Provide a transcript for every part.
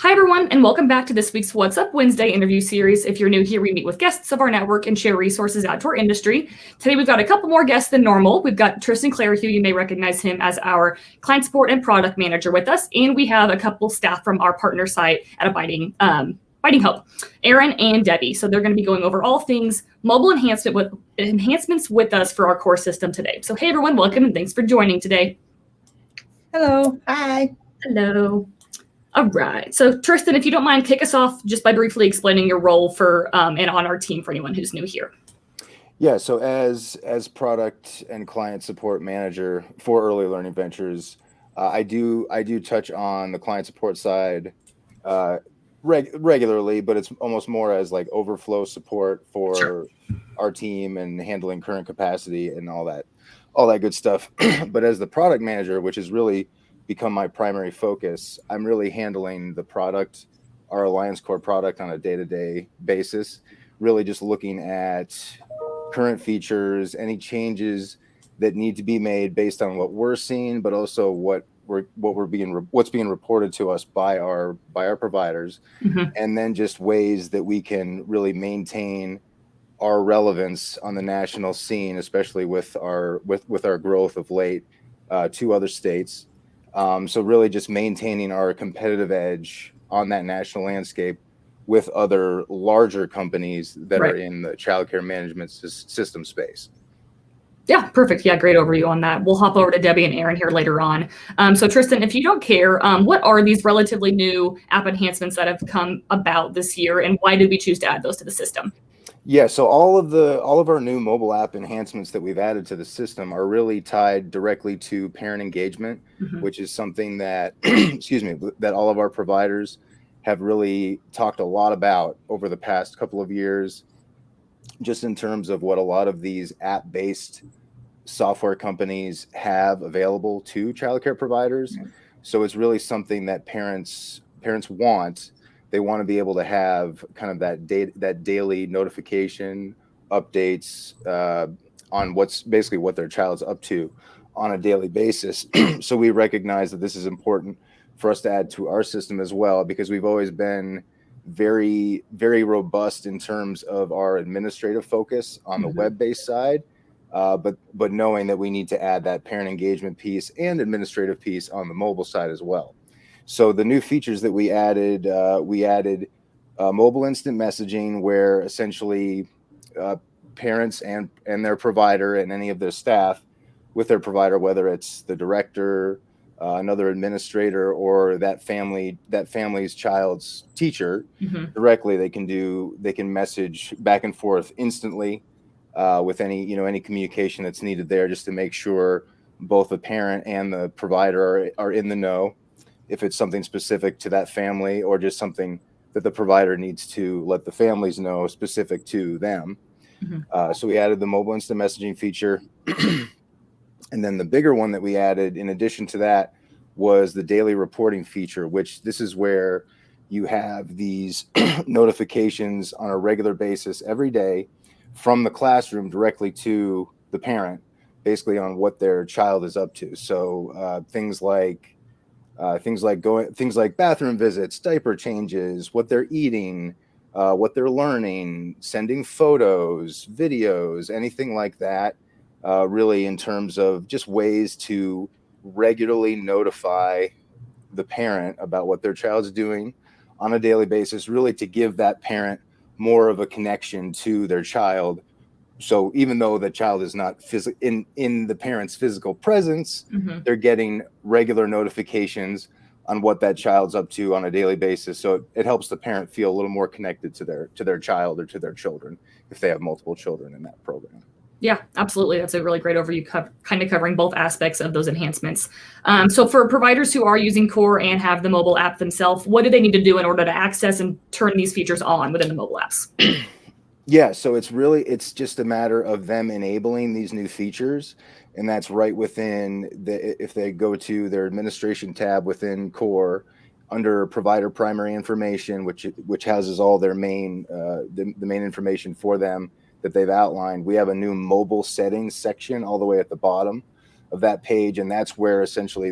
Hi, everyone, and welcome back to this week's What's Up Wednesday interview series. If you're new here, we meet with guests of our network and share resources out to our industry. Today, we've got a couple more guests than normal. We've got Tristan Clerihew. You may recognize him as our client support and product manager with us. And we have a couple staff from our partner site at Biting Hope, Erin and Debbie. So they're going to be going over all things mobile enhancements with us for our core system today. So hey, everyone, welcome and thanks for joining today. Hello. Hi. Hello. All right. So Tristan, if you don't mind, kick us off just by briefly explaining your role for and on our team for anyone who's new here. Yeah. So as product and client support manager for Early Learning Ventures, I do touch on the client support side regularly, but it's almost more as like overflow support for our team and handling current capacity and all that good stuff. But as the product manager, which is really become my primary focus, I'm really handling the product, our Alliance Core product, on a day-to-day basis, really just looking at current features, any changes that need to be made based on what we're seeing, but also what's being reported to us by our providers, and then just ways that we can really maintain our relevance on the national scene, especially with our growth of late to other states. So really just maintaining our competitive edge on that national landscape with other larger companies that are in the childcare management system space. Yeah, perfect. Yeah, great overview on that. We'll hop over to Debbie and Erin here later on. So Tristan, if you don't care, what are these relatively new app enhancements that have come about this year, and why did we choose to add those to the system? Yeah, so all of our new mobile app enhancements that we've added to the system are really tied directly to parent engagement, which is something that, that all of our providers have really talked a lot about over the past couple of years, just in terms of what a lot of these app-based software companies have available to childcare providers. So it's really something that parents want. They want to be able to have kind of that daily notification updates on what their child's up to on a daily basis. So we recognize that this is important for us to add to our system as well, because we've always been very, very robust in terms of our administrative focus on the web-based side, but knowing that we need to add that parent engagement piece and administrative piece on the mobile side as well. So the new features that we added mobile instant messaging, where essentially parents and their provider and any of their staff with their provider, whether it's the director, another administrator, or that family's child's teacher, directly, they can message back and forth instantly with any communication that's needed there, just to make sure both the parent and the provider are in the know, if it's something specific to that family or just something that the provider needs to let the families know specific to them. So we added the mobile instant messaging feature. And then the bigger one that we added in addition to that was the daily reporting feature, which this is where you have these notifications on a regular basis every day from the classroom directly to the parent, basically on what their child is up to. So things like bathroom visits, diaper changes, what they're eating, what they're learning, sending photos, videos, anything like that, really in terms of just ways to regularly notify the parent about what their child's doing on a daily basis, really to give that parent more of a connection to their child. So even though the child is not in the parent's physical presence, they're getting regular notifications on what that child's up to on a daily basis. So it helps the parent feel a little more connected to their child or to their children if they have multiple children in that program. Yeah, absolutely. That's a really great overview, kind of covering both aspects of those enhancements. So for providers who are using Core and have the mobile app themselves, what do they need to do in order to access and turn these features on within the mobile apps? Yeah, so it's just a matter of them enabling these new features, and that's right within if they go to their administration tab within Core under provider primary information, which houses all their main the main information for them that they've outlined. We have a new mobile settings section all the way at the bottom of that page, and that's where essentially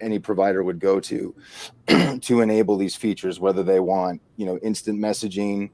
any provider would go to to enable these features, whether they want, instant messaging,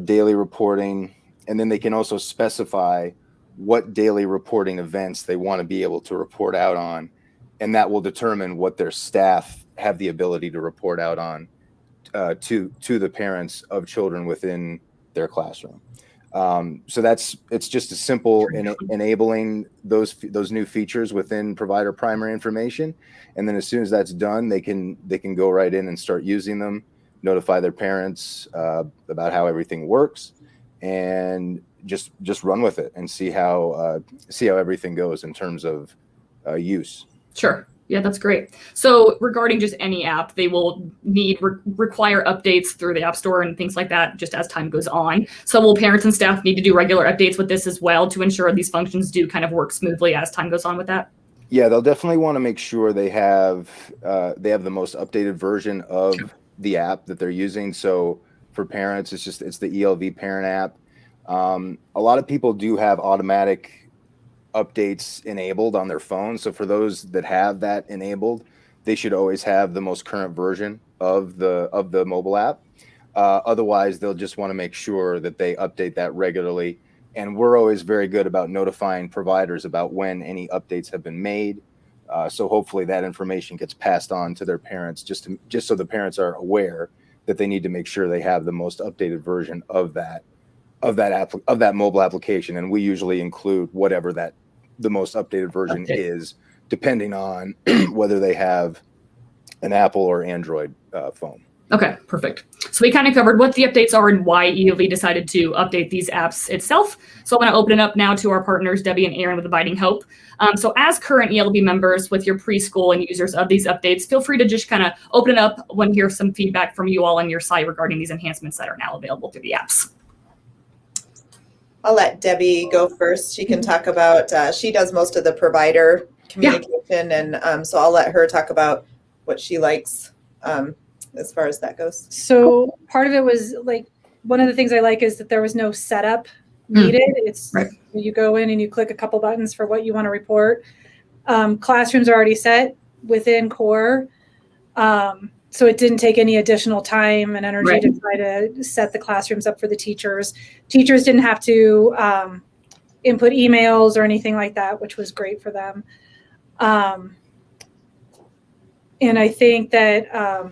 daily reporting, and then they can also specify what daily reporting events they want to be able to report out on, and that will determine what their staff have the ability to report out on to the parents of children within their classroom. So it's just a simple enabling those new features within provider primary information, and then as soon as that's done, they can go right in and start using them, notify their parents about how everything works, and just run with it and see how everything goes in terms of use. Sure. Yeah, that's great. So regarding just any app, they will require updates through the App Store and things like that just as time goes on. So will parents and staff need to do regular updates with this as well to ensure these functions do kind of work smoothly as time goes on with that? Yeah, they'll definitely want to make sure they have the most updated version of the app that they're using. So for parents, it's the ELV parent app. A lot of people do have automatic updates enabled on their phone. So for those that have that enabled, they should always have the most current version of the mobile app. Otherwise, they'll just want to make sure that they update that regularly. And we're always very good about notifying providers about when any updates have been made. So hopefully that information gets passed on to their parents, just so the parents are aware that they need to make sure they have the most updated version of that mobile application. And we usually include whatever the most updated version is, depending on whether they have an Apple or Android phone. Okay, perfect. So we kind of covered what the updates are and why ELV decided to update these apps itself. So I'm going to open it up now to our partners, Debbie and Erin with Abiding Hope. So as current ELV members with your preschool and users of these updates, feel free to just kind of open it up when you hear some feedback from you all on your site regarding these enhancements that are now available through the apps. I'll let Debbie go first. She can talk about, she does most of the provider communication, and so I'll let her talk about what she likes as far as that goes. So part of it was like, one of the things I like is that there was no setup needed. It's right. You go in and you click a couple buttons for what you want to report. Classrooms are already set within Core. So it didn't take any additional time and energy to try to set the classrooms up for the teachers. Teachers didn't have to input emails or anything like that, which was great for them. And I think that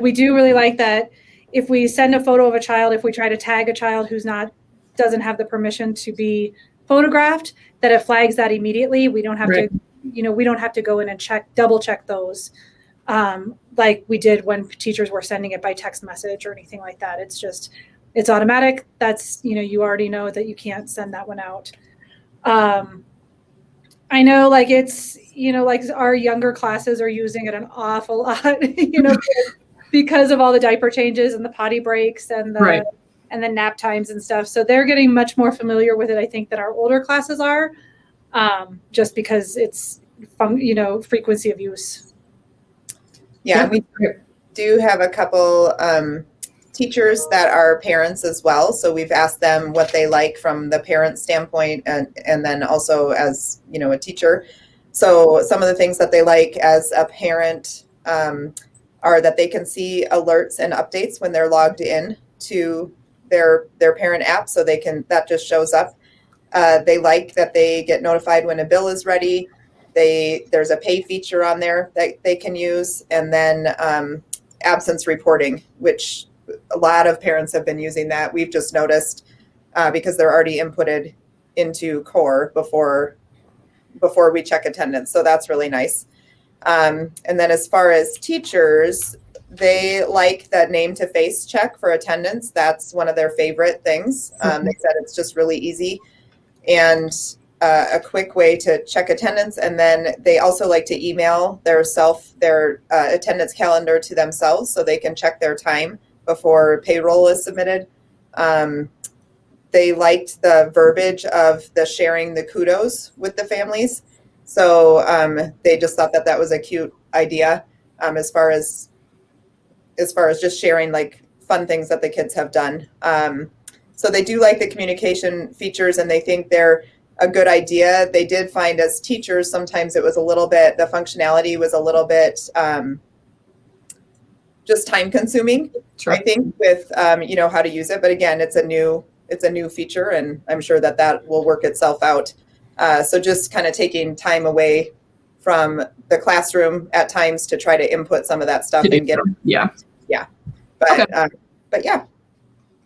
we do really like that if we send a photo of a child, if we try to tag a child who's doesn't have the permission to be photographed, that it flags that immediately. We don't have to, we don't have to go in and double check those. Like we did when teachers were sending it by text message or anything like that. It's automatic. That's, you already know that you can't send that one out. I know it's, our younger classes are using it an awful lot, because of all the diaper changes and the potty breaks and the nap times and stuff. So they're getting much more familiar with it, I think, than our older classes are, just because it's, frequency of use. Yeah, we do have a couple teachers that are parents as well. So we've asked them what they like from the parent standpoint and then also as, a teacher. So some of the things that they like as a parent are that they can see alerts and updates when they're logged in to their parent app. So that just shows up. They like that they get notified when a bill is ready. There's a pay feature on there that they can use, and then absence reporting, which a lot of parents have been using that. We've just noticed because they're already inputted into Core before we check attendance. So that's really nice. And then as far as teachers, they like that name to face check for attendance. That's one of their favorite things. They said it's just really easy and a quick way to check attendance. And then they also like to email their attendance calendar to themselves so they can check their time before payroll is submitted. They liked the verbiage of the sharing the kudos with the families. So they just thought that was a cute idea as far as just sharing fun things that the kids have done. So they do like the communication features, and they think they're a good idea. They did find as teachers, sometimes it was a little bit, the functionality was a little bit just time consuming, Sure. I think, with, you know, how to use it. But again, it's a new feature, and I'm sure that will work itself out. So just kind of taking time away from the classroom at times to try to input some of that stuff and get it. Yeah. But, Okay. But yeah.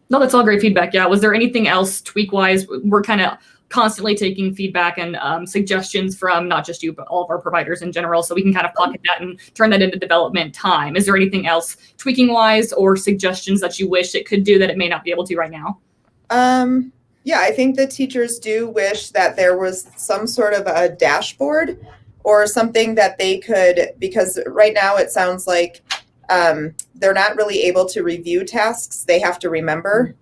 No, that's all great feedback. Yeah. Was there anything else tweak-wise? We're kind of constantly taking feedback and suggestions from not just you, but all of our providers in general. So we can kind of pocket that and turn that into development time. Is there anything else tweaking-wise or suggestions that you wish it could do that it may not be able to right now? Yeah, I think the teachers do wish that there was some sort of a dashboard or something that they could, because right now it sounds like they're not really able to review tasks. They have to remember,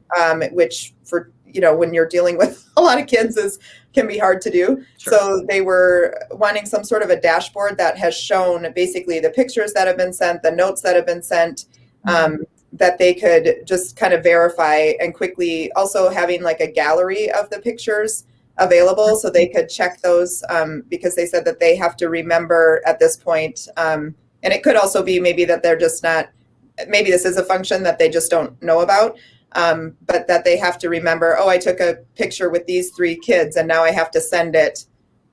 which for, you know, when you're dealing with a lot of kids can be hard to do. Sure. So they were wanting some sort of a dashboard that has shown basically the pictures that have been sent, the notes that have been sent, that they could just kind of verify, and quickly also having like a gallery of the pictures available so they could check those, because they said that they have to remember at this point. And it could also be maybe that they're just not, maybe this is a function that they just don't know about, but that they have to remember, oh, I took a picture with these 3 kids and now I have to send it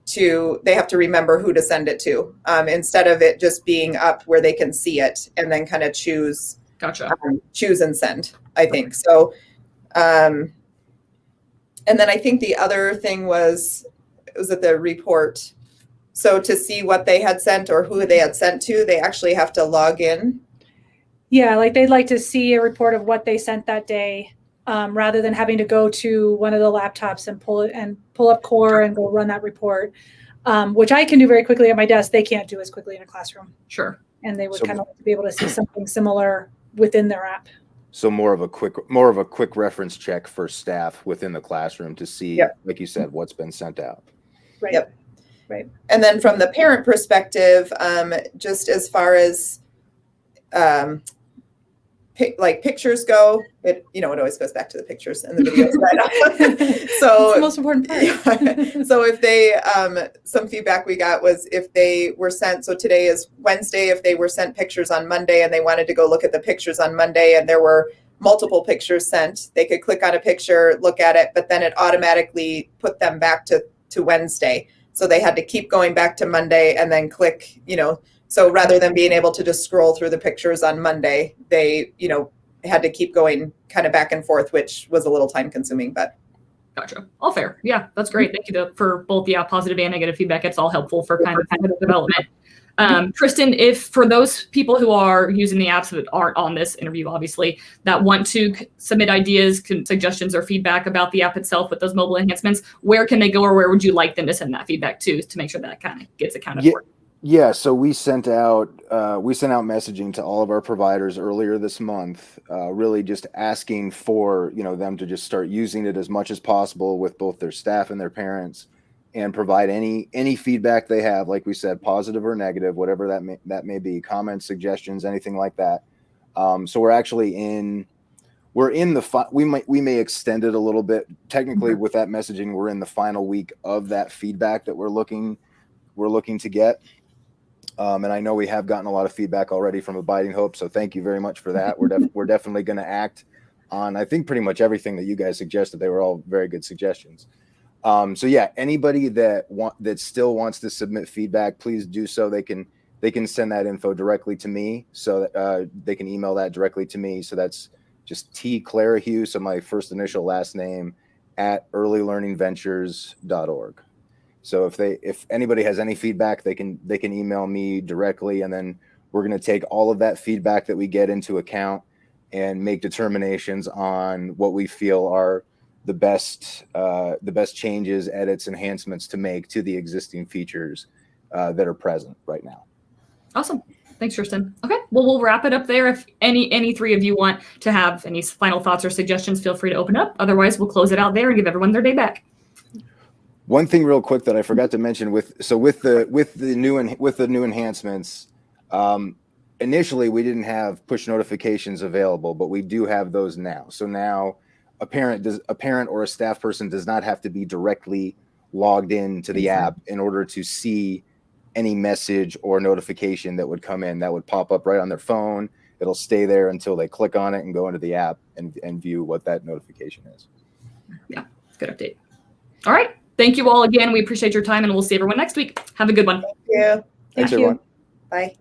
to, they have to remember who to send it to, instead of it just being up where they can see it and then kind of choose. Gotcha. Choose and send, I think. So, and then I think the other thing was at the report. So to see what they had sent or who they had sent to, they actually have to log in. Yeah, like they'd like to see a report of what they sent that day, rather than having to go to one of the laptops and pull up Core and go run that report, which I can do very quickly at my desk. They can't do as quickly in a classroom. Sure. And they would kind of be able to see something similar within their app. So more of a quick reference check for staff within the classroom to see, like you said, what's been sent out. Right. Yep. Right. And then from the parent perspective, just as far as like pictures go, it always goes back to the pictures and the videos. So it's the most important part. So if they, some feedback we got was if they were sent, so today is Wednesday, if they were sent pictures on Monday and they wanted to go look at the pictures on Monday and there were multiple pictures sent, they could click on a picture, look at it, but then it automatically put them back to Wednesday. So they had to keep going back to Monday and then click, so rather than being able to just scroll through the pictures on Monday, they, had to keep going kind of back and forth, which was a little time consuming, but. Gotcha. All fair. Yeah, that's great. Thank you for both positive and negative feedback. It's all helpful for kind of development. Tristan, if for those people who are using the apps that aren't on this interview, obviously, that want to submit ideas, suggestions, or feedback about the app itself with those mobile enhancements, where can they go, or where would you like them to send that feedback to make sure that kind of gets accounted for? Yeah, so we sent out messaging to all of our providers earlier this month, really just asking for them to just start using it as much as possible with both their staff and their parents, and provide any feedback they have, like we said, positive or negative, whatever that may be, comments, suggestions, anything like that. So we're actually we may extend it a little bit. Technically, with that messaging, we're in the final week of that feedback that we're looking to get. And I know we have gotten a lot of feedback already from Abiding Hope, so thank you very much for that. We're definitely going to act on, I think, pretty much everything that you guys suggested. They were all very good suggestions. So yeah, anybody that still wants to submit feedback, please do so. They can send that info directly to me, so that they can email that directly to me. So that's just T Clerihew, so my first initial last name, at earlylearningventures.org. So if anybody has any feedback, they can email me directly, and then we're going to take all of that feedback that we get into account and make determinations on what we feel are the best changes, edits, enhancements to make to the existing features that are present right now. Awesome. Thanks, Tristan. Okay, well, we'll wrap it up there. If any 3 of you want to have any final thoughts or suggestions, feel free to open up. Otherwise, we'll close it out there and give everyone their day back. One thing real quick that I forgot to mention with the new enhancements, initially we didn't have push notifications available, but we do have those now. So now a parent or a staff person does not have to be directly logged into the app in order to see any message or notification that would come in. That would pop up right on their phone. It'll stay there until they click on it and go into the app and view what that notification is. Yeah, good update. All right. Thank you all again. We appreciate your time, and we'll see everyone next week. Have a good one. Thank you. Thanks, everyone. Bye.